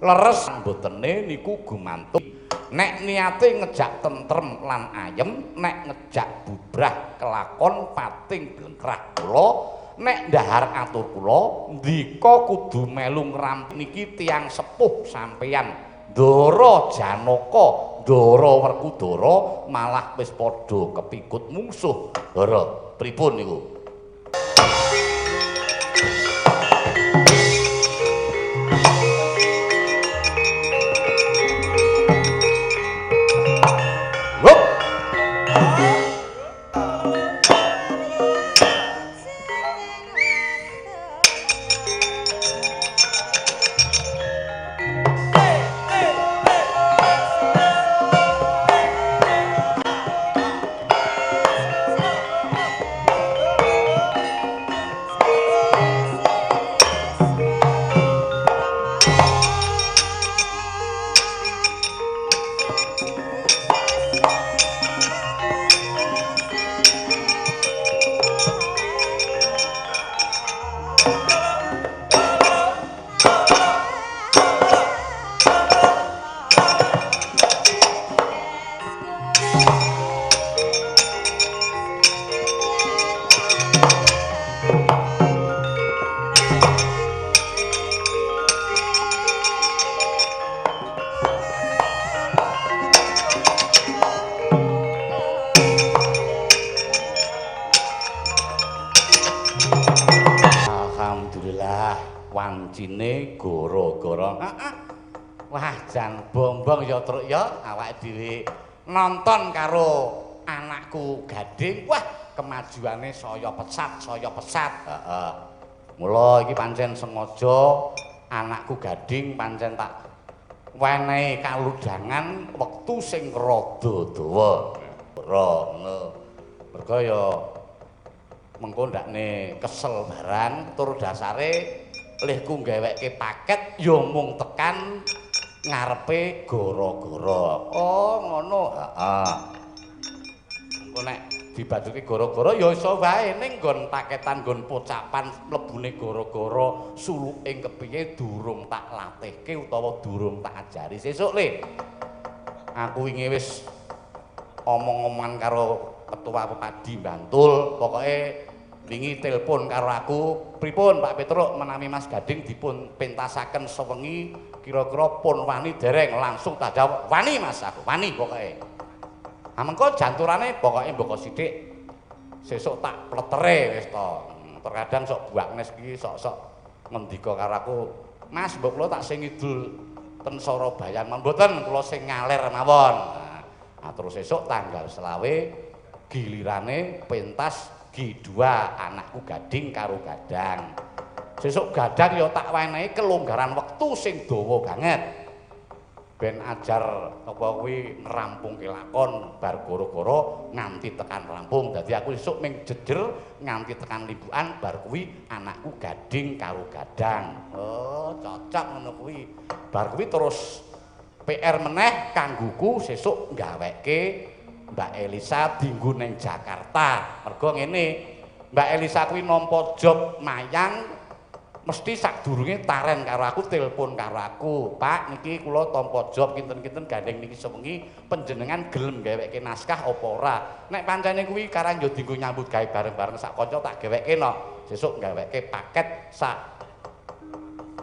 Leres mbotene niku gumantung nek niate ngejak tentrem lan ayem, nek ngejak bubrah kelakon pating blengkrah kula, nek ndahar atur kula ndika kudu melu ngrampi niki tiyang sepuh sampeyan Ndara Janaka, Ndara Werkudara malah wis padha kepikut mungsuh. Ndara pripun niku? Wancine gara-gara wah jan bombong ya truk ya awake dhewe nonton karo anakku Gading wah kemajuane saya pesat heeh mula iki pancen sengaja anakku Gading pancen tak wenehi kaludangan wektu sing rada dawa ngono mergo ya mengko ndakne kesel barang tur dasare lehku nggawekke paket ya mung tekan ngarepe gara-gara. Oh, ngono. Heeh. Engko nek dibaduke gara-gara ya iso wae ning nggon paketan nggon pocapan mlebune gara-gara suluking kepiye durung tak latihke utawa durung tak ajari. Sesuk Le. Aku wingi wis omong-omongan karo ketua Pepadi Bantul, pokoke wingi telepon karo aku, pripun Pak Petruk menawi Mas Gading dipun pentasaken sewengi kira-kira pun wani dereng langsung tak jawab wani Mas aku, wani pokoke. Ah mengko janturane pokoke mboko sithik sesuk tak pletere wis to. Terkadang sok buaknes iki sok-sok ngendika karo aku, Mas mbok kula tak sing ngidul ten Sorobayan mboten kula sing ngaler mawon. Nah, terus sesuk tanggal 20 gilirane pentas G2 anakku Gading karo Gadang. Sesuk Gadang ya tak wenehi kelonggaran wektu sing dawa banget. Ben ajar apa kuwi ngrampungke lakon bar gara-gara nganti tekan rampung. Dadi aku sesuk ming jejer nganti tekan limbukan bar kuwi anakku Gading karo Gadang. Oh, cocok ngono kuwi. Bar kuwi terus PR meneh kanggoku sesuk ngaweke Mbak Elisa dinggo ning Jakarta. Mergo ngene, Mbak Elisa kuwi nampa job mayang mesti sadurunge taren karo aku telepon karo aku. Pak niki kula tampa job kinten-kinten gandeng niki sewengi panjenengan gelem gaweke naskah apa ora? Nek pancene kuwi karang yo dinggo nyambut gawe bareng-bareng sak kanca tak gaweke no. Sesuk gaweke paket sak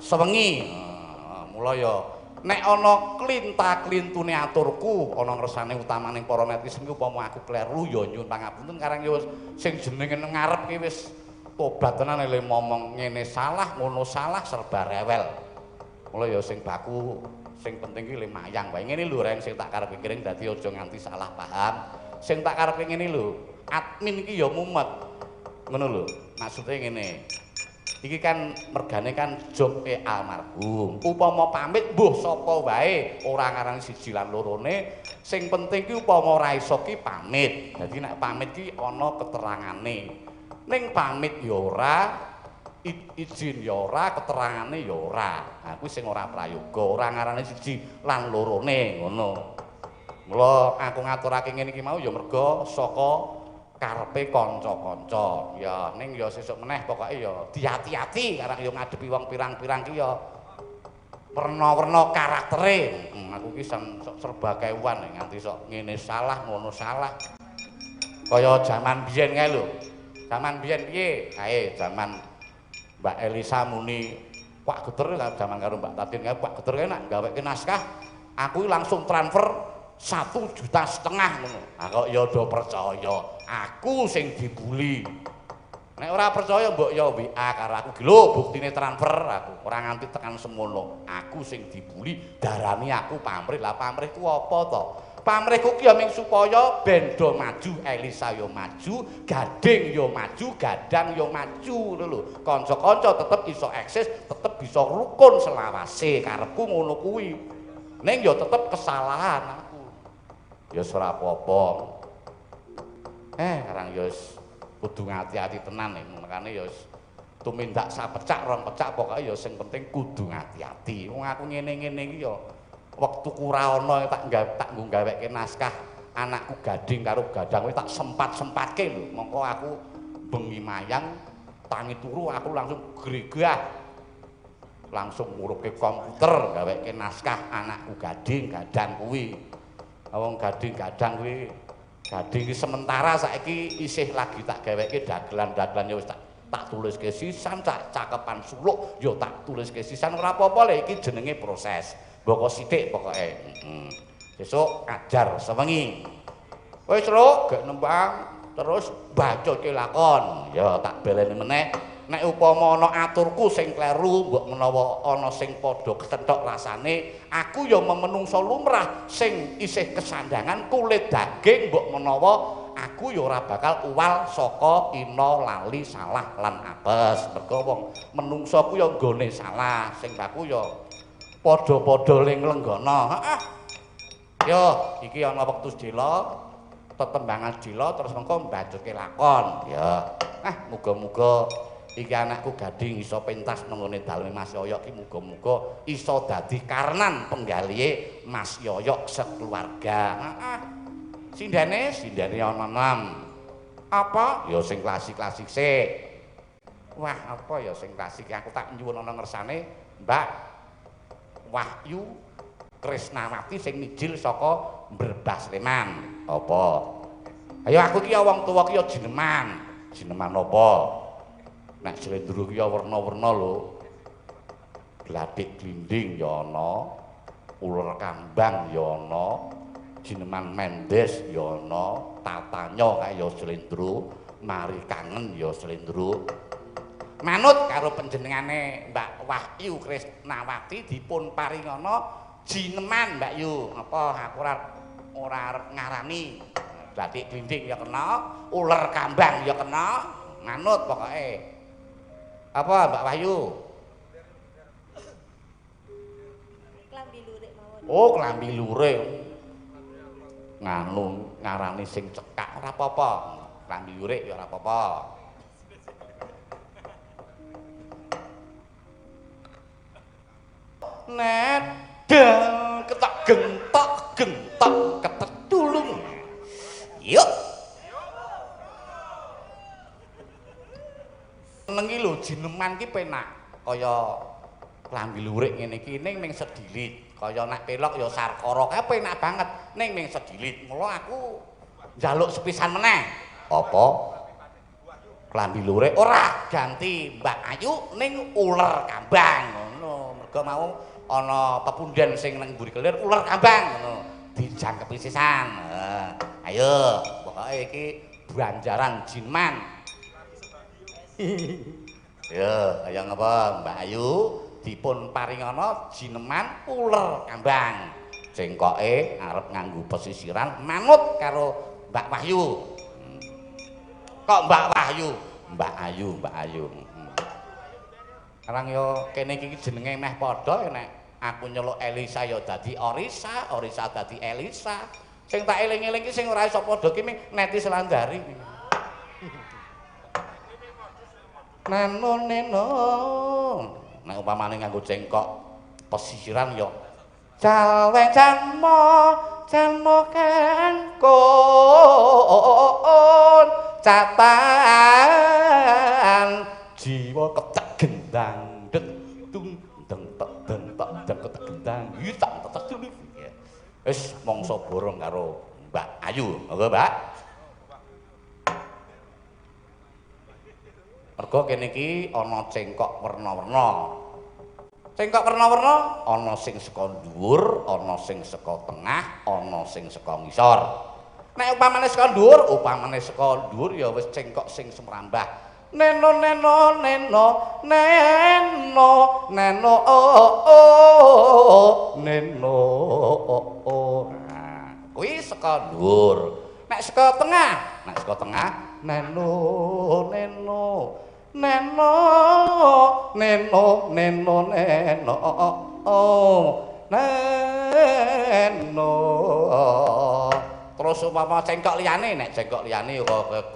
sewengi. Mula yo nek ana klinta-klintune aturku ana ngersane utamaning para netizen ku upama aku kleru ya nyuwun pangapunten karang ya sing jenenge ngarep ki wis tobat tenan le momong ngene salah ngono salah serba rewel. Mula ya sing baku sing penting ki le mayang wae ngene lho reng sing tak karepe kiring dadi aja nganti salah paham. Sing tak karepe ngene lho, admin ki ya mumet. Ngono lho, maksude ngene. Iki kan mergane kan job almarhum. Upama pamit mbuh sapa wae ora ngarani siji lan lorone, sing penting ki upama ora iso ki pamit. Dadi nek pamit ki ana keterangane. Ning pamit ya ora, izin ya ora, keterangane ya ora. Nah kuwi sing ora prayoga, ora ngarani siji lan lorone ngono. Mula aku ngaturake ngene iki mau ya merga saka karepe kanca-kanca. Ya ning ya sesuk meneh pokoke ya diati-ati karang ya ngadepi wong pirang-pirang ki ya werna-werna karaktere. Aku ki serba kewan nganti sok ngene salah ngono salah. Kaya jaman biyen kae lho. Jaman biyen piye? Kae jaman Mbak Elisa muni Pak Geter jaman karo Mbak Tatin kae Pak Geter kae nak gaweke naskah, aku langsung transfer 1,5 juta ngono. Ah kok ya do percaya, aku sing dibuli. Nek ora percaya mbok ya WA karo aku. Lho buktine transfer aku. Ora nganti tekan semono. Aku sing dibuli darani aku pamrih. Lah pamrihku apa to? Pamrihku ki ya ming supaya bendo maju, Elisa yo maju, Gading yo maju, Gadang yo maju lho. Kanca-kanca tetep iso eksis, tetep bisa rukun selawase. Karepku ngono kuwi. Ning yo tetep kesalahan aku. Ya ora apa-apa. Karang yo kudu ngati-ati tenan nih, makanya ya tumindak sapecak rong pecak pokoknya ya sing penting kudu ngati-ati. Wong aku ngene-ngene iki ya wektuku ora ana tak nggo gaweke naskah anakku Gading karo Gadang kuwi tak sempat-sempatke lho. Mongko aku bengi mayang tangi turu aku langsung gregah. Langsung nguruke komputer gaweke naskah anakku Gading Gadang kuwi. Wong Gading Gadang kuwi Gading iki sementara saiki isih lagi tak gaweke dagelan-dagelan ya wis tak tuliske sisan, cakepan suluk ya tak tuliske sisan ora apa-apa lho iki jenenge proses. Mboko sithik pokoke. Sesuk ajar sewengi. Wis lho gek nembang terus bacoke lakon. Ya tak beleni meneh. Nek upama ana aturku sing kleru mbok menawa ana sing padha kecenthok rasane, aku ya memenungsa lumrah sing isih kesandangan kulit daging mbok menawa aku ya ora bakal uwal saka ina lali salah lan apes. Mergo wong menungsa ku ya nggone salah, sing baku ya padha-padha ling lenggana. Heeh. Yo, iki ana wektu sedela, tetembangan sedela terus mengko mbacuke lakon. Ya. Muga-muga iki anakku Gading iso pentas nang daleme Mas Yoyok iki muga-muga iso dadi karenan penggalihe Mas Yoyok sekeluarga. Heeh. Sindane ana 6. Apa? Ya sing klasik-klasik sik. Wah, apa ya sing klasik aku tak nyuwun ana ngersane Mbak Wahyu Krisnawati sing mijil saka Mbrebas Sleman. Apa? Ayo aku ki wong tuwa ki ya jineman. Jineman apa? Nek Slendro ki ya werna-werna lho. Gladik glinding ya ana, uler kambang ya ana, jineman Mendes ya ana, tatanya kae ya Slendro, mari kangen ya Slendro. Manut karo panjenengane Mbak Wahyu Krisnawati dipun paringana jineman Mbak Yu. Apa aku ora arep ngarani. Gladik glinding ya kena, uler kambang ya kena. Manut pokoke. Apa Mbak Wahyu? Klambi lurik mawon. Oh, klambi lurik. Nganu ngarani sing cekak ora apa-apa. Klambi lurik ya ora apa-apa. Nedal ketak gentok ketetulung. Yuk. Nengi lho jineman ki penak kaya klambi lurik ngene iki ning ming sedilit kaya nek pelok ya sarkara kae penak banget ning ming sedilit mula aku njaluk sepisan meneh apa klambi lurik ora ganti Mbak Ayu ning uler kambang ngono mergo mau ana pepundhen sing nang mburi kelir uler kambang ngono dijangkepi sisan ayo pokoke iki banjaran jineman. Ya, kaya ngapa Mbak Ayu dipun paringana jineman uler kambang. Cengkoke arep nganggo pesisiran manut karo Mbak Wahyu. Kok Mbak Wahyu? Mbak Ayu. Karang yo kene iki jenenge meh padha nek aku nyeluk Elisa ya dadi Orisa dadi Elisa. Sing tak eling-eling ki sing ora iso padha ki Neti Selandari. Neno nek upamane nganggo cengkok pesisiran yo cawe janmo kan kon catan jiwa ketek gendang dung deng tek ketek gendang hitam tetek dulu. Wis mangsa borong karo Mbak Ayu, monggo Mbak. Mergo kene iki ana cengkok werna-werna. Cengkok werna-werna ana sing saka dhuwur, ana sing saka tengah, ana sing saka ngisor. Nek upamane saka dhuwur ya wis cengkok sing semrambah. Neno neno neno neno neno neno nah kuwi saka dhuwur. Nek saka tengah neno neno neno neno neno neno neno terus umpama cengkok liyane nek cengkok liyane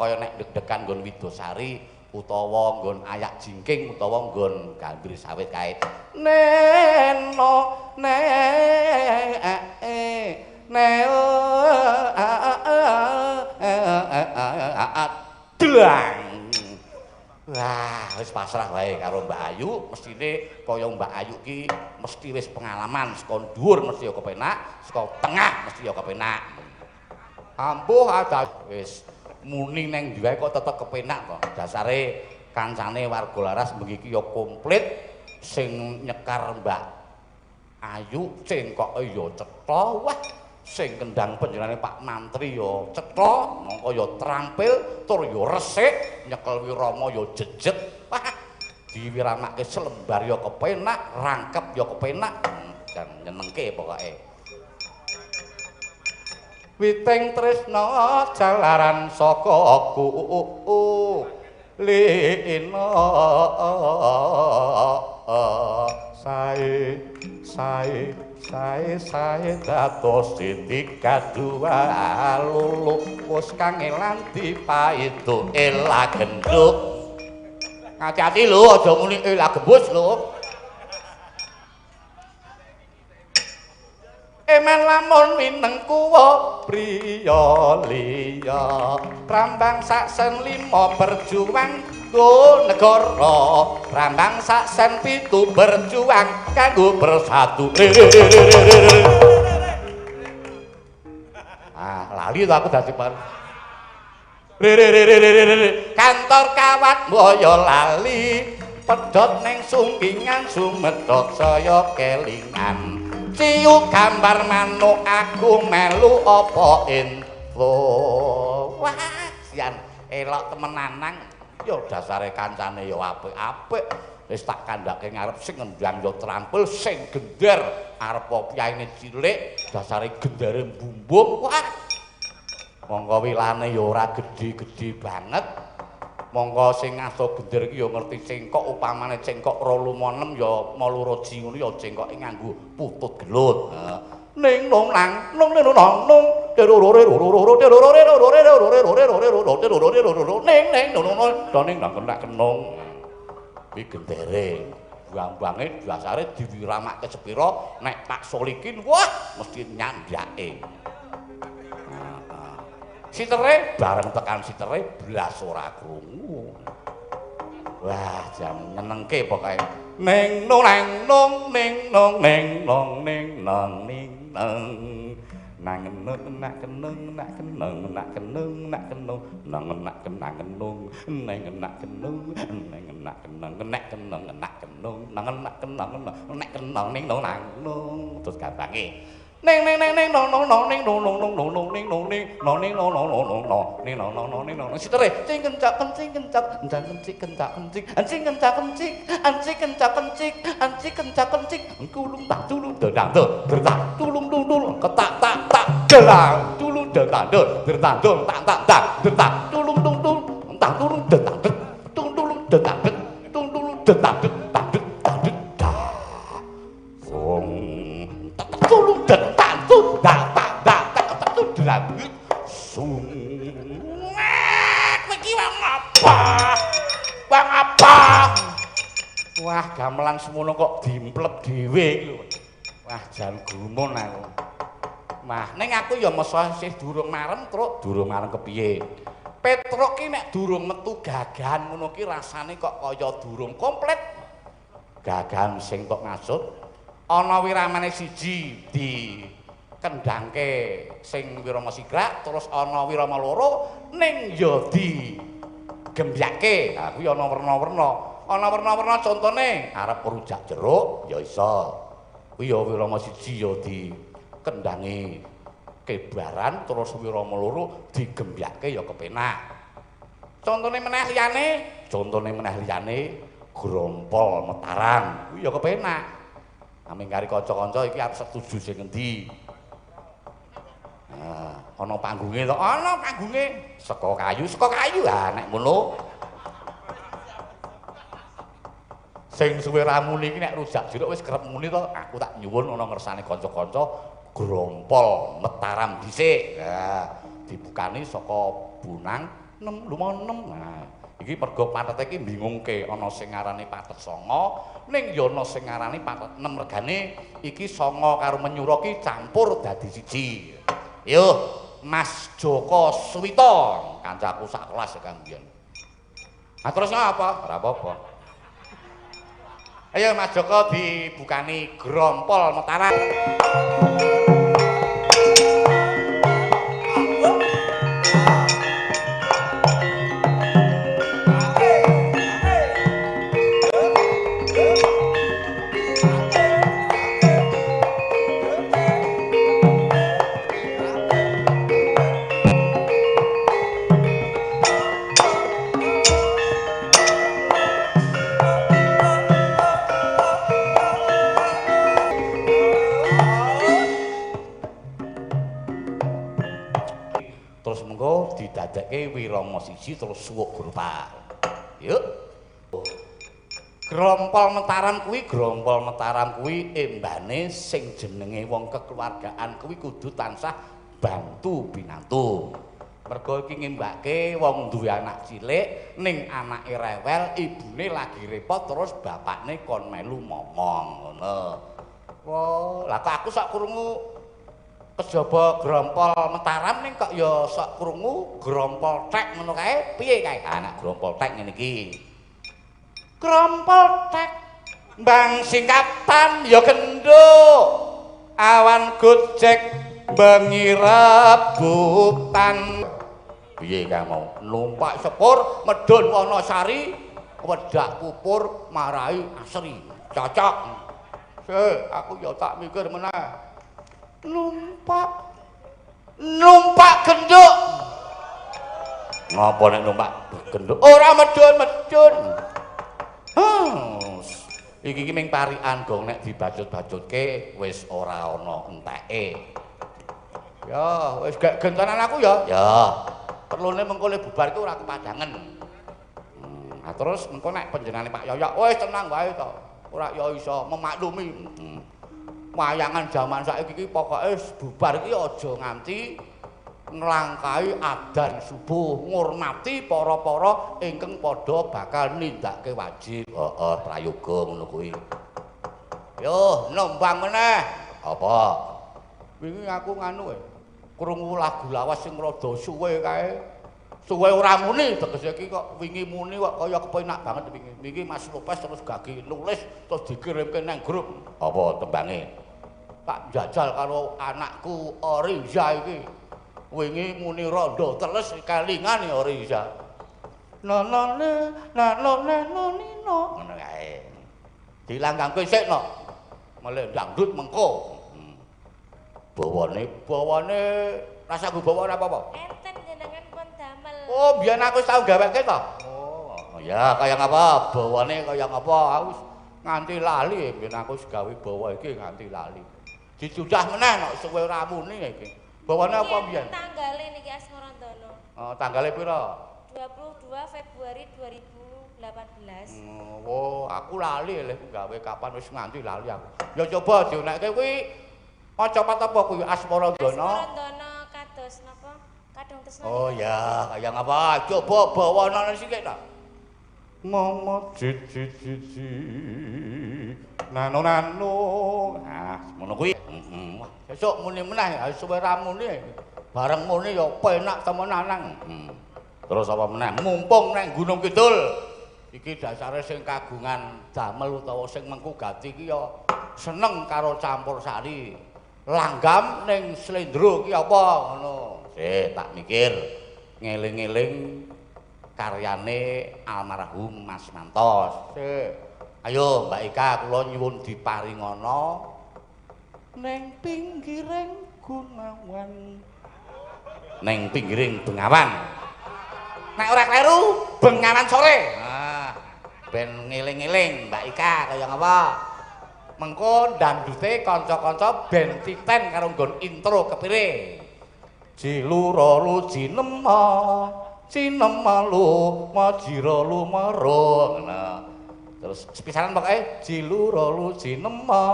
kaya nek deg-degan nggon Widosari utawa nggon ayak jingking utawa nggon gambir sawit kae neno dlang. Wah, wis pasrah wae karo Mbak Ayu, mestine kaya Mbak Ayu ki mesti wis pengalaman saka dhuwur mesti ya kepenak, saka tengah mesti ya kepenak. Ampuh ada wis muni neng ndi wae kok tetep kepenak kok. Dasare kancane warga laras bengi iki ya komplit sing nyekar Mbak Ayu cengkoke ya cetha. Wah, sing kendang panjenengane Pak Mantri ya cetha, mongko ya trampil tur ya resik, nyekel wirama ya jejet. Wah, diwiramake selembar ya kepenak, rangkep ya kepenak, jan nyenengke pokoke. Witing tresna jalaran saka lina sae dados titik kadua lulu wis kangelan dipaitu ela genduk. Hati-hati lho aja muni ela gembus lho. Emen lamun minengku priya liya rambang saksen 5 berjuang go negara rambang saksen 7 berjuang kanggo bersatu. Ah lali to aku dadi kantor kawat boyo lali pedhot ning sungkingan sumedhot saya kelingan ciu gambar manuk aku melu apa info. Wah sian elok temenanang ya dasare kancane ya apik-apik wis tak kandhake ngarep sing ngendang ya trampil sing gender arep piyaine cilik dasare gendare mbumbung. Wah monggo wilane ya ora gedhe-gedhe banget. Monggo sing ngaso gender iki ya ngerti cengkok upamane cengkok 256 ya 2 ngono ya cengkoke nganggo putut gelut. Ning nong nang nong nong nong nong terorore rorore terorore rorore rorore rorore rorore terorore rorore ning ning nong nong doning nang kena kenong. Iki gendere buang-buange dasare diwiramake sepira nek Pak Solikin wah mesti nyandake. Sitere bareng tekan sitere blas ora krungu. Wah, jam nyenengke pokoke. Ning nong nang nong ning nong ning nong ning nong ning nong. Nang kenung nak kenung nak kenung nak kenung nak kenung nang nak kenang kenung nang nak kenung nang nak kenung nek kenung nak kenung nang nak kenang nek kenung ning nong nang nong terus gabange. Neng neng neng neng nong nong nong neng nong nong nong nong nong neng nong neng nong neng nong nong nong nong nong neng nong nong nong neng nong sitere cing kencak kencing kencak kencak kencik kencak kencik ancing kencak kencik ancing kencak kencik ancing kencak kencik kulung tak tulung dedang bertak tulung tulung ketak tak tak gelang tulung dedang bertak dong tak tak tak bertak tulung tulung tak tulung dedang tulung tulung dedang tulung tulung dedang tak tak tulung detak tuh dak tuh drabut sung iki bang apa wah gamelan semono kok dimplep dhewe iki lho wah jan gumun aku wah ning aku ya meso isih durung marem truk durung marem kepiye Petruk ki nek durung metu gagahan ngono ki rasane kok kaya durung komplit gagahan sing tok ngasut ana wiramane siji di kendhangke sing Wirama Sigrak terus ana wirama loro ning ya di gembyake. Nah kuwi ana werna-werna. Ana werna-werna contone arep rujak jeruk ya iso. Kuwi ya wirama siji ya di kendhange kebaran terus wirama loro digembyake ya kepenak. Contone meneh liyane grompol Mataram kuwi ya kepenak. Aming kari kanca-kanca iki arep setuju sing endi. Nah, ana panggunge to? Ana panggunge. Saka kayu. Ha nek ngono. Sing suwe ramune iki nek rujak jeruk wis kerep muni to, aku tak nyuwun ana ngersane kanca-kanca grompol Mataram dhisik. Nah, dibukani saka Bunang 6 Nah, iki mergo patete iki bingungke ana sing ngarani patet 9 ning ya ana sing ngarani patet 6 regane iki 9 karo menyura ki campur dadi siji. Yo, Mas Joko Suwito, kancaku sak kelas Kang Biyen. Nah terus apa? Ora apa-apa. Ayo Mas Joko dibukani grompol Mataram. Didadekke wirama siji terus suwuk grupal. Yuk. Grompol Mataram kuwi embane sing jenenge wong kekeluargaan kuwi kudu tansah bantu pinantu. Mergo iki ngembake wong duwe anak cilik ning anake rewel, ibune lagi repot terus bapakne kon melu momong ngono. Wah, lah kok aku sak krungu kejaba grompol Mataram ning kok ya sok krungu grompol tek ngono kae piye kae anak grompol tek ngene iki grompol tek mbang singkatan ya genduk awan gojek bengi rebutan piye kae mau numpak sepur medhun Wonosari wedak pupur marai asri cocok aku ya tak mikir meneh numpak genduk ngapa nek numpak genduk ora medun iki ming parikan gong nek dibajut-bajutke wis ora ana enteke ya wis gak gentenan aku ya perlune mengko le bubar iku ora kepadangen nah terus mengko nek panjenengane Pak Yoyok wis tenang wae to ora ya iso memaklumi wayangan jaman saiki iki pokoke bubar iki aja nganti nglangkahi adzan subuh ngurmati para-para ingkang padha bakal nindakake wajib. Heeh, prayoga ngono kuwi. Yo, nombang meneh. Apa? Wingi aku nganu krungu lagu lawas sing rada suwe kae. Suwe ora muni tegese iki kok wingi muni kok kaya kepenak banget wingi. Niki Mas Lopes terus gagi nulis terus dikirimke nang grup. Apa tembange? Tak jajal karo anakku Oriza iki. Wingi muni rondo teles kelingan ya Oriza. Nanane nino. Ngono kae. Dilanggangke sik no. Mele dangdut mengko. Bawane rasaku bawane apa-apa? Enten jenengan pun damel. Oh, biyen aku wis tau gaweke to. Oh, ya kaya ngapa? Bawane kaya ngapa? Aku nganti lali biyen aku wis gawe bawa iki nganti lali. Dicucah meneh nek suwe ora muni iki. Bawane apa biyen? Tanggale niki Asmarandono. Oh, tanggale pira? 22 Februari 2018. Oh, aku lali leh gawe kapan wis nganti lali aku. Ya coba dionekke kuwi macapat apa kuwi Asmarandono? Asmarandono kados napa? Kadang tresna. Oh ya, kaya ngapa? Coba bawana sithik ta. Momot cici nano. Nah, ngono kuwi. Besok muni meneh, suwe ra muni. Bareng muni ya penak temenan. Terus apa meneh? Mumpung nang Gunung Kidul. Iki dasare sing kagungan damel utawa sing mengku gati iki ya seneng karo campursari. Langgam ning Slendro ki apa ngono. Tak mikir ngeling-eling karyane almarhum Mas Mantos. Ayo Mbak Ika kula nyuwun diparingana ning pinggiring Gunawan. Ning pinggiring Bengawan. Nek ora kleru Bengawan sore. Nah, ben ngeling-eling Mbak Ika kaya ngapa? Mengko dandute kanca-kanca ben titen karo nggon intro kepire. Cilura lu cinema, cinema lu majira lu maro. Nah, terus sepisanan pokoke cilura lu cinema,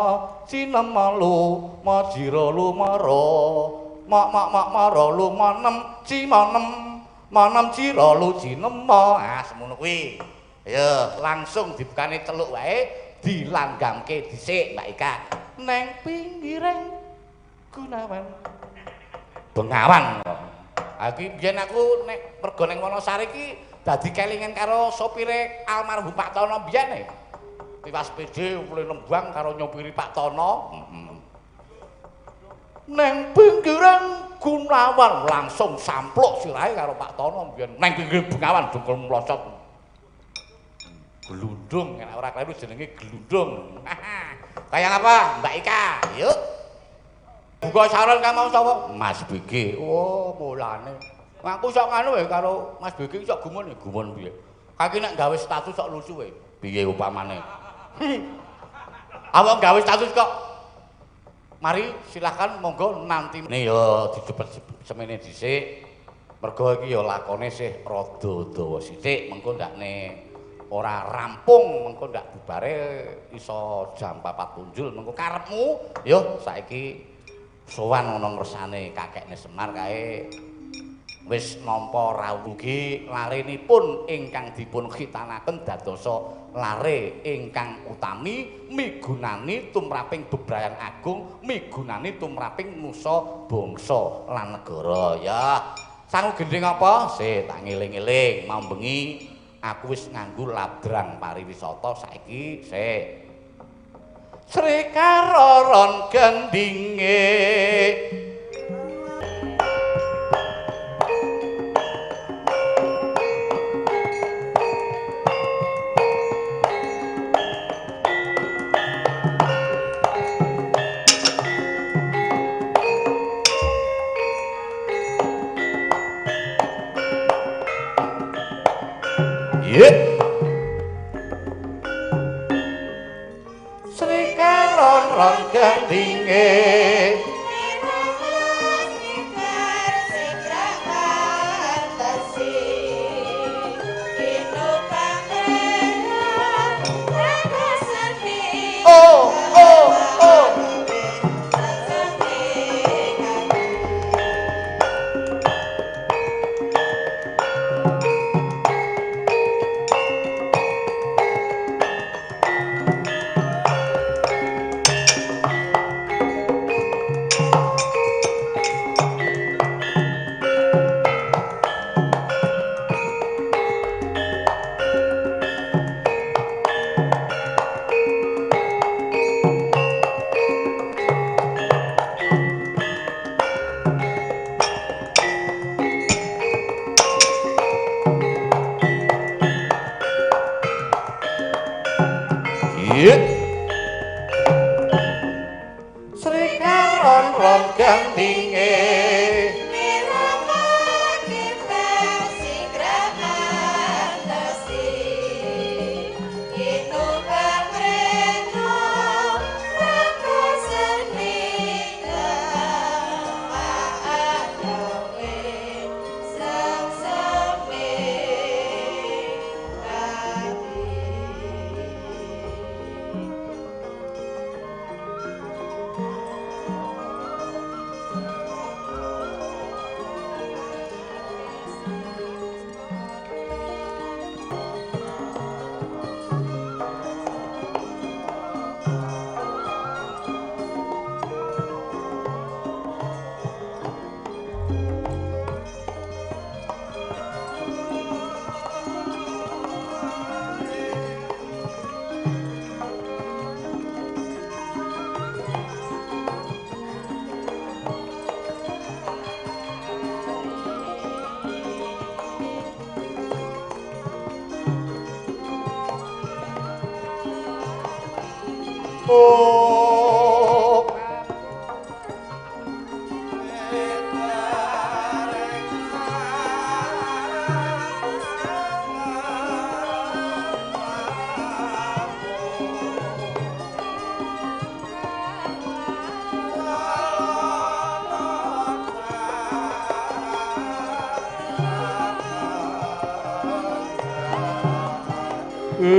cinema lu majira lu maro. Mak maro lu manem manem cira lu cinema. Ah semono kuwi. Ayo langsung dibukane celuk wae dilanggamke dhisik Mbak Ika. Neng pinggiring Gunawan. Bengawan. Iki biyen aku nek mergo ning Wonosari iki dadi kelingan karo sopire almarhum Pak Tono biyen. Tiwas PD mulai Lembang karo nyopiri Pak Tono. Neng pinggiring Gunawan langsung sampluk sirahe karo Pak Tono biyen. Neng pinggiring Bengawan dengkul mlocot. Glundung nek ora kleru jenenge glundung. Kaya apa Mbak Ika? Yuk. Buka saron ka mau sapa? Mas BG. Oh, mulane. Aku sok nganu wae karo Mas BG sok gumun piye? Kaki nek gawe status sok lucu wae. Piye upamane? Awak gawe status kok. Mari silakan monggo nanti. Nih yo dijepet semene dhisik. Mergo iki yo lakone sih rada dawa sithik, mengko ndakne ora rampung, mengko ndak bubare iso jam 4 punjul. Mengko karepmu yo saiki sowan ana ngersane kakekne Semar kae wis nampa rawuh ugi larenipun ingkang dipun khitanaken dadosa lare ingkang utami migunani tumraping bebrayan agung, migunani tumraping nusa bangsa lan negara. Ya sangu gending apa sih tak ngeling-eling mau bengi aku wis nganggo ladrang pariwisata saiki sih Sri Karoron gendinge Sri Karoron gendinge Sri Karoron gendinge Ndoro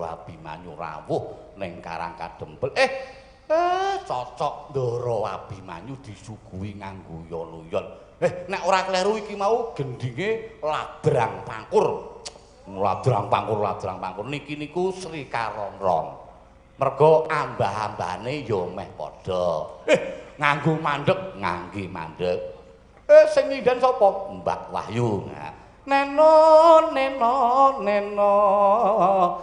Abimanyu rawuh ning Karang Kadempel. Cocok Ndoro Abimanyu disuguhi nganggo yon-yon. Nek ora kleru iki mau gendhinge ladrang pangkur. Ladrang pangkur niki niku Sri Karongrong. Mergo ambah-ambane ya meh padha. Nganggo mandheg, ngangge mandheg. Sing nyindan sapa? Mbak Wahyu. Neno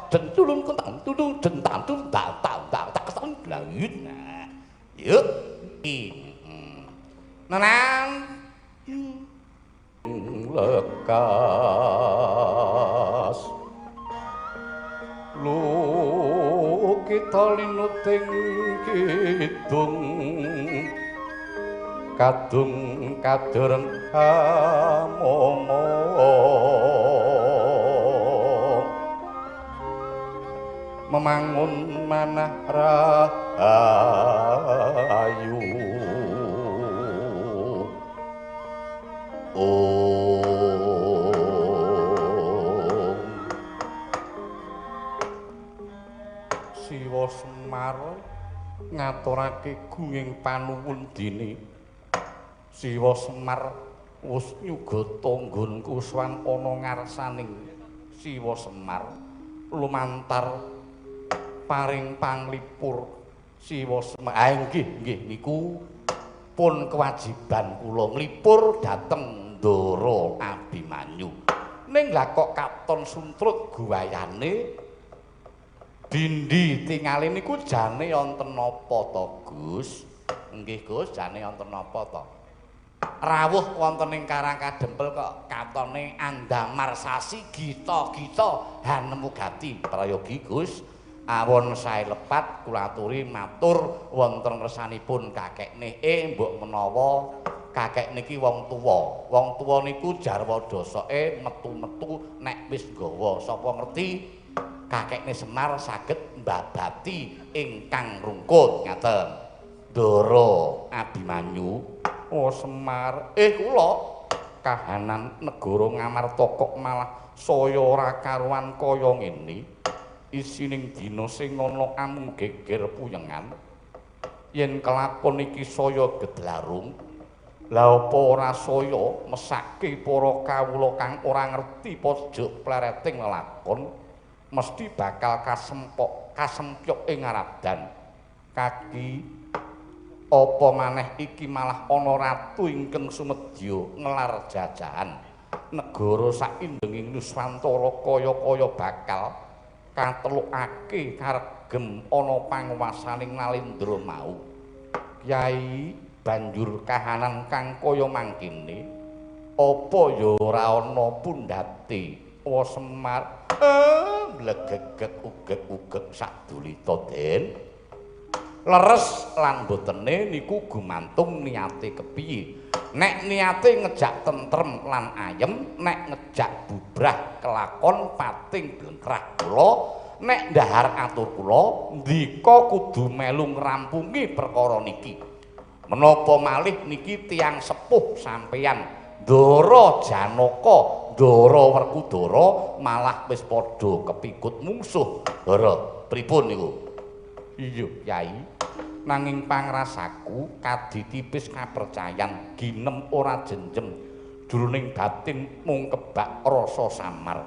dentulun kentang tudung dentan tum tak kesan langit. Yuk nenang lekas lu kita linuting kidung kadung kadureng amomo memangun manah rahayu Siwa Semar ngaturake gunging panuwun dene Siwa Semar wis nyuga tanggonku swan ana ngarsaning Siwa Semar lumantar paring panglipur Siwa Semar. Nggih niku pun kewajiban kula nglipur dhateng Ndoro Abimanyu. Ning lha kok katon suntrut guwayane dindi tingale niku jane wonten napa to, Gus? Nggih, Gus, jane wonten napa to? Rawuh wonten ing Karang Kadempel kok katone andamar sasi gita-gita hanemu gati prayogi, Gus. Awon sae lepat kula aturi matur wonten ngersanipun kakekne mbok menawa kakek niki wong tuwa. Wong tuwa niku jarwa dosake metu-metu nek wis nggawa sapa ngerti kakekne Semar saged mbabati ingkang rungkut ngaten. Ndoro Abimanyu, oh Semar, kula kahanan negara Ngamarta kok malah saya ora karuan kaya ngene. Isining dina sing ana amung geger puyengan. Yen kelakon iki saya gedlarung, lha apa ora saya mesake para kawula kang ora ngerti pojok plereting lelakon mesti bakal kasempyok ing aradan. Kaki apa maneh iki malah ana ratu ingkang sumedya ngelar jajahan. Negara saindenging Nuswantara kaya-kaya bakal katelukake karegem ana panguwasaning Nalendra mau. Kyai banjur kahanan kang kaya mangkene apa ya ora ana pundhate wa Semar blegegek ugek-ugek sadulita Den. Leres lan botene niku gumantung niate kepiye. Nek niate ngejak tentrem lan ayem, nek ngejak bubrah kelakon pating blengkrah kula, nek ndahar atur kula ndika kudu melu ngrampungi perkara niki. Menapa malih niki tiyang sepuh sampeyan Ndara Janaka, Ndara Werkudara malah wis padha kepikut mungsuh. Ndara pripun niku? Iya, Kyai. Nanging pangrasaku kaditipis kapercayan ginem ora jenjem jroning batin mung kebak rasa samar.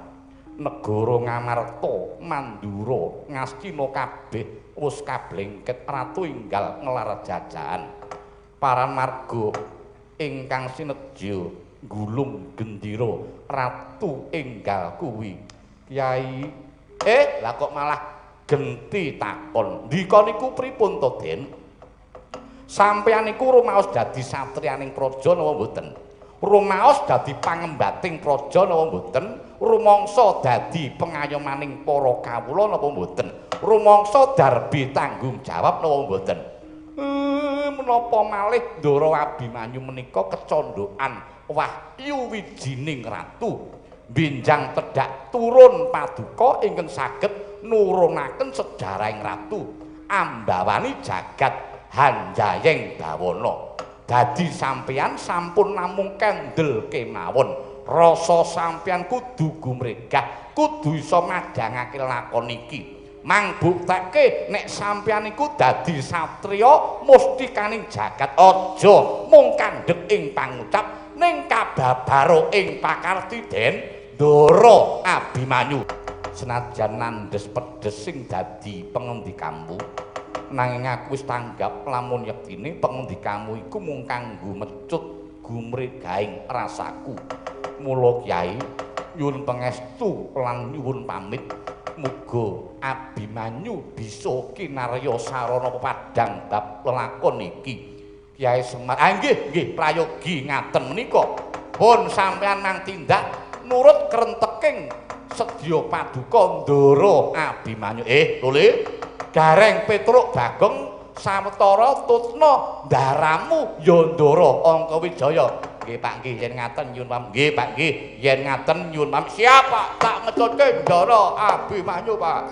Negara Ngamarta Mandura Ngastina kabeh wis kablengket ratu enggal ngelar jajahan. Paramarga ingkang sinedya gulung gendira ratu enggal kuwi. Kyai, lah kok malah genti takon. Ndika niku pripun to, Den? Sampeyan niku rumaos dadi satriyaning praja napa mboten? Rumaos dadi pangembating praja napa mboten? Rumangsa dadi pengayomaning para kawula napa mboten? Rumangsa darbi tanggung jawab napa mboten? menapa malih Ndara Abimanyu menika kecondhokan wahyu wijining ratu benjang tedhak turun paduka ingkang saged nurunaken sejarahing ratu ambawani jagat Hanjayeng Bawana. Dadi sampeyan sampun namung kendel kemawon. Rasa sampeyan kudu gumregah, kudu iso madhangake lakon iki. Mang bukteke nek sampeyan iku dadi satriya mustikaning jagat aja mung kandhek ing pangucap ning kababaro ing pakarti Den Ndara Abimanyu. Senajan nandes pedhes sing dadi pengendikamu nanging aku wis tanggap lamun yektine pengendikamu iku mung kanggo mecut gumregahing rasaku. Mula Kyai nyuwun pangestu lan nyuwun pamit muga Abimanyu bisa kinarya sarana pepadhang bab lelakon iki. Kyai Semar, nggih prayogi ngaten menika. Pun sampeyan nang tindak nurut krenteking sedya paduka Ndara Abimanyu. Lho Gareng Petruk Bagong sawetara tutna ndaramu ya Ndara Angkawijaya. Nggih Pak nggih yen ngaten nyuwun pamit. Nggih Pak nggih yen ngaten nyuwun pamit. Siap Pak tak ngecutke Ndara Abimanyu Pak.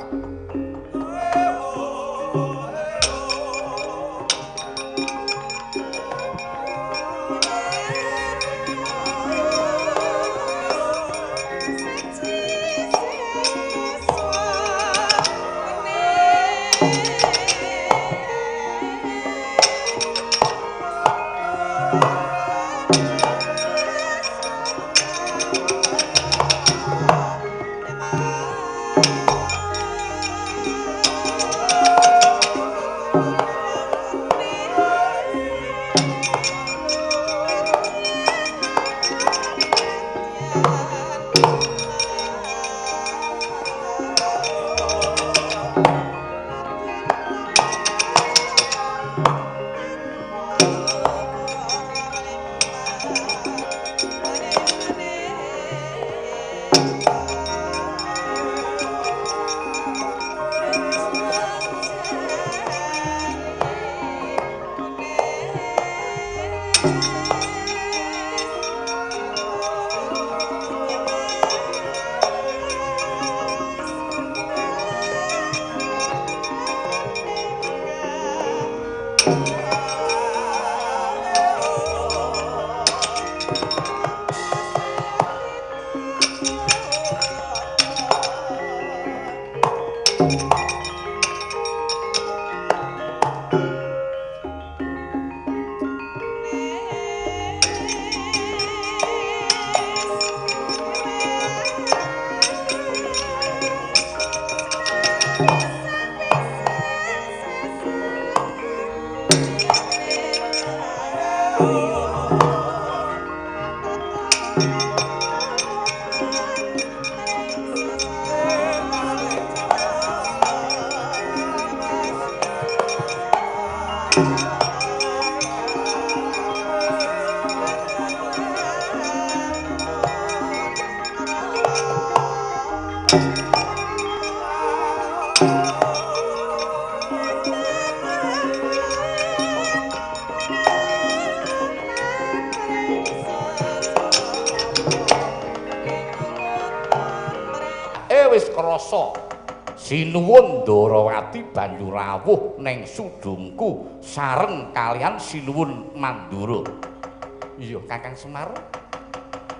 Wis krasa sinuwun Ndarawati banjur rawuh ning sudungku sareng kalian sinuwun Mandura. Iya Kakang Semar.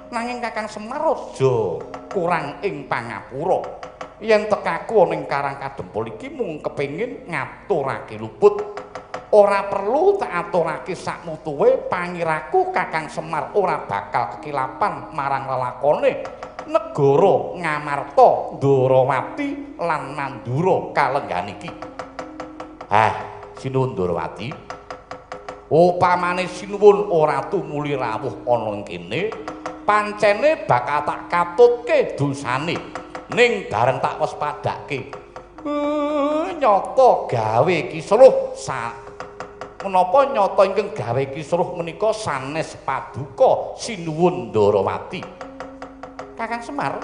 Nanging Kakang Semar aja kurang ing pangapura. Yen tekaku ning Karang Kadempul iki mung kepengin ngaturake luput. Ora perlu tak aturake sakmutuwe pangiraku Kakang Semar ora bakal kekilapan marang lelakone. Negara Ngamarta, Ndarawati lan Mandura kalenggan iki. Sinuwun Ndarawati. Upamane sinuwun ora tumuli rawuh ana ing kene, pancene bakal tak katutke dosane. Ning bareng tak waspadake. Nyata gawe kisruh menapa nyata ingkang gawe kisruh menika sanes paduka sinuwun Ndarawati. Kakang Semar,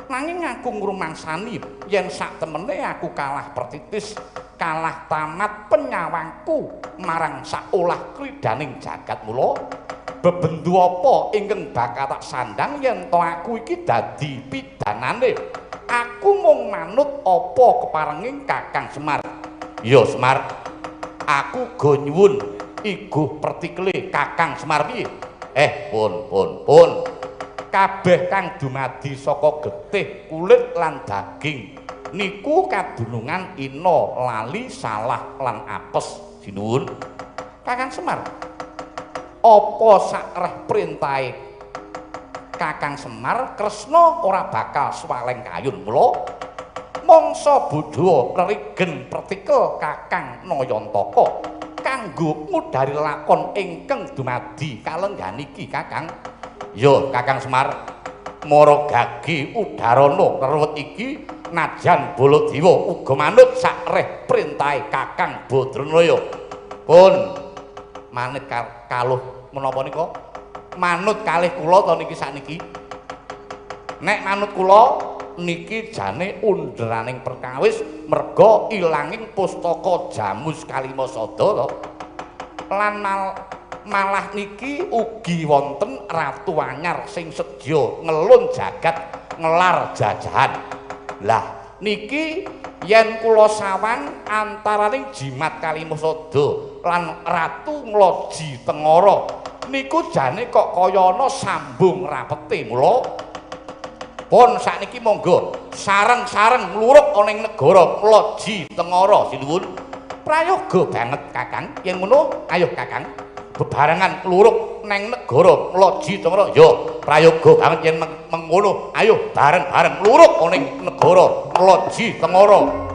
nanging aku ngrumangsani yen sak temene aku kalah pertitis kalah tamat penyawangku marang saolah kridaning jagat mula bebendu apa ingkang bakal tak sandang yen to aku iki dadi pidanane aku mung manut apa keparenging Kakang Semar. Ya Semar, aku go nyuwun iguh pertikele Kakang Semar piye? Pun. Kabeh kang dumadi saka getih, kulit lan daging niku kadunungan ina lali salah lan apes. Sinuwun Kakang Semar. Apa sakreh perintahe Kakang Semar Kresna ora bakal swaleng kayun mula mangsa Budhawa klerigen pertikel Kakang Nayantaka kanggo ngudari lakon ingkang dumadi kalenggan iki Kakang. Ya Kakang Semar, mara gagi udarana reruwet iki najan Baladewa uga manut sakreh perintahe Kakang Badranaya. Pun manut kaluh menapa nika? Manut kalih kula to niki sakniki. Nek manut kula niki jane underaning perkawis merga ilanging pustaka Jamus Kalimasada to. Lan malah niki ugi wonten Ratu Anyar sing sedya ngelun jagat ngelar jajahan. Lah niki yen kula sawang antaraning Jimat Kalimasada lan Ratu Ngloji Tengara niku jane kok kaya ana sambung rapete mula pun sakniki monggo sareng-sareng mluruk ana ing negara Ngloji Tengara sinuwun prayoga banget Kakang yen ngono ayo Kakang bebarengan mluruk neng negara Ngloji Tengara ya prayoga banget yen mengono ayo bareng-bareng mluruk ana ing negara Ngloji Tengara.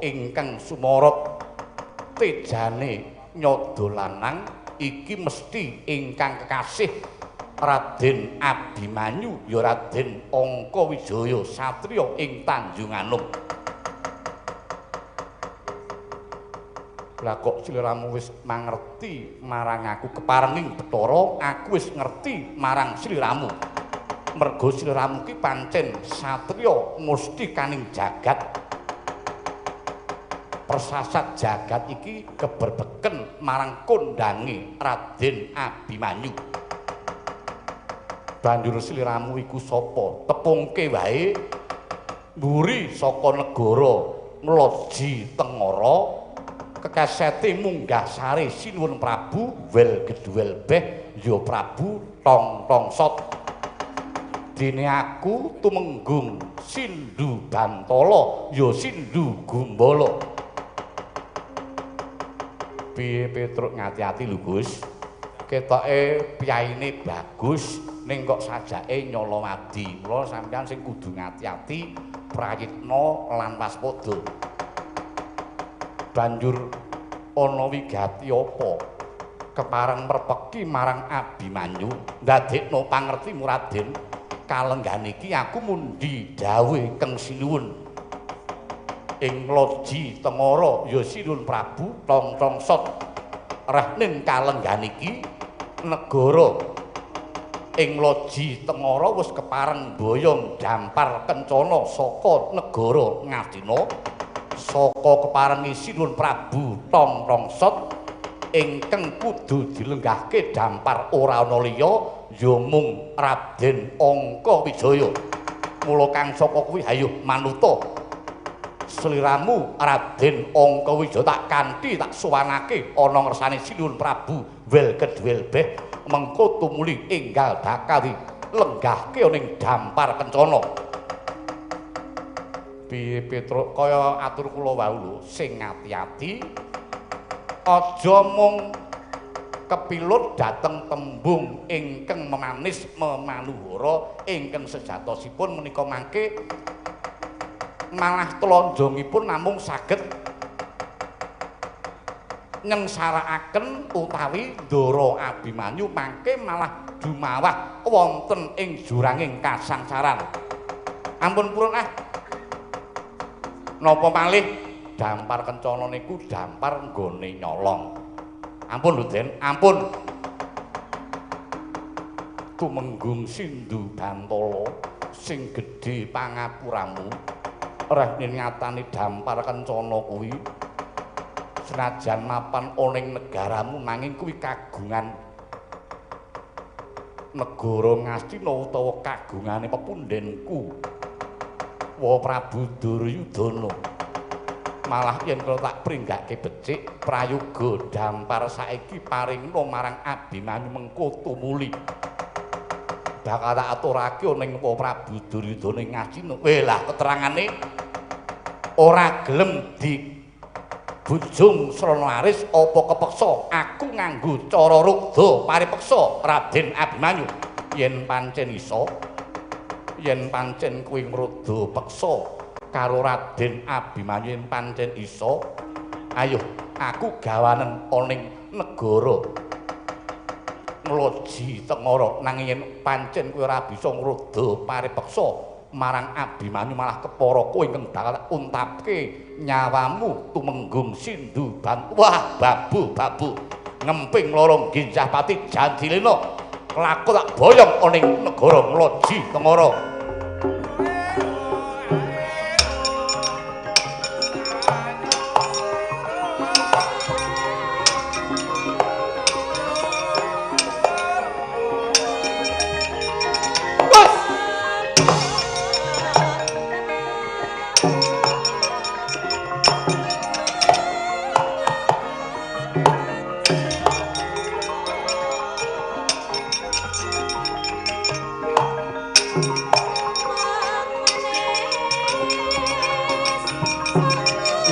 Ingkang sumorot tejane nyada lanang iki mesti ingkang kekasih Raden Abimanyu ya Raden Angkawijaya satriya ing Tanjung Anom. Lah kok sliramu wis mangerti marang aku keparenging Bathara, aku wis ngerti marang sliramu. Merga sliramu ki pancen satriya mustikaning jagat. Persasat jagat iki keberbeken marang kondange Raden Abimanyu. Banjur sliramu iku sapa? Tepungke wae mburi saka negara Ngloji Tengara kekasete munggah sare sinuwun Prabu wel gedhuwel beh ya Prabu tong sot. Dene aku tumenggung Sindhu Bantala ya Sindhu Gumbala. Piye Petruk ngati-ati lho Gus. ketoke piyaine bagus ning kok sajake nyolowadi. Mula sampeyan sing kudu ngati-ati prayitna lan waspada. Banjur ana wigati apa kepareng merpeki marang Abimanyu ndadekno pangertimu Raden kalenggan iki aku mundi dawuh keng sinuwun ing loji tengara ya sinuwun Prabu tong-tongsot rehning kalenggan iki negara ing loji tengara wis kepareng boyong dampar kencana saka negara Ngastina saka keparengi sinuwun Prabu tong-tongsot ingkang kudu dilenggahke dampar ora ana liya ya mung Raden Angkawijaya. Mula kang saka kuwi hayuh manuta sliramu Raden Angkawijaya tak kanthi tak suwanake ana ngersane sinuwun Prabu wel kedwel beh mengko tumuli enggal bakal lenggahke ning dampar kencana. Piye Petruk kaya atur kula wau lho sing ati-ati aja mung kepilut dhateng tembung ingkang memanis memanuhara ingkang sejatosipun menika mangke malah tlonjongipun namung saged nyengsarakaken utawi ndara Abimanyu mangke malah dumawah wonten ing juranging kasangsaran. Ampun purun napa malih dampar kencana niku dampar nggone nyolong. Ampun lho Den, ampun. Tumenggung Sindhu Bantala sing gedhe pangapuramu reh nyatani dampar kencana kuwi senajan mapan ana ing negaramu nanging kuwi kagungan negara Ngastina utawa kagungane pepundenku Wa Prabu Duryudana. Malah yen kula tak pringgake becik prayoga dampar saiki paringna marang Abimanyu mengko tumuli bakal tak aturake ning Prabu Duryudana Ngastina. Lah keterangane ora gelem di bujung srana aris apa kepeksa aku nganggo cara rugda paripeksa Raden Abimanyu yen pancen iso yen pancen kuwi ngruda peksa karo Raden Abimanyu yen pancen iso ayo aku gawanen ana ing negara ngloji tengara nanging yen pancen kowe ora bisa ngruda paripeksa marang Abimanyu malah kepara kowe ingkang bakal untapke nyawamu tumenggung Sindhu Bantala. Wah babu ngemping lorong ginjah pati janjilena laku tak boyong ana ing negara ngloji tengara.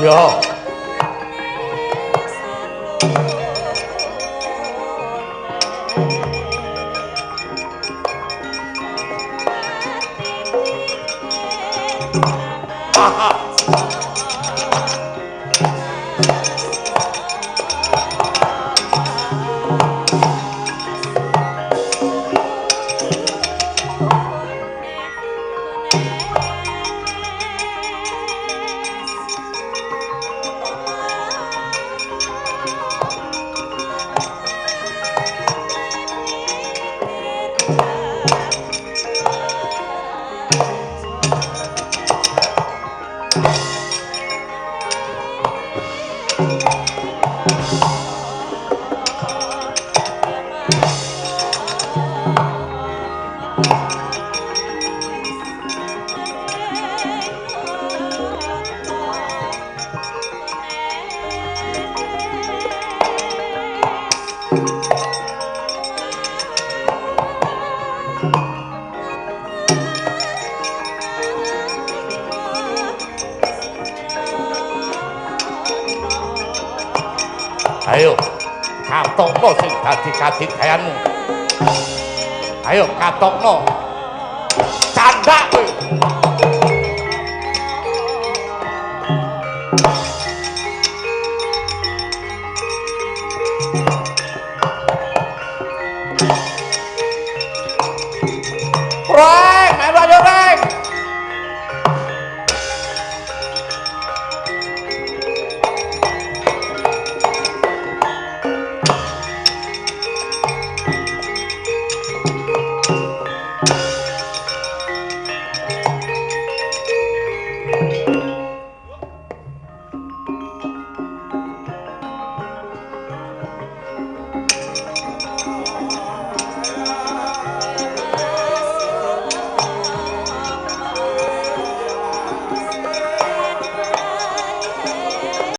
Ya. Ayo katokno sing dadi kadidayanmu. Ayo katokno. Candak kowe.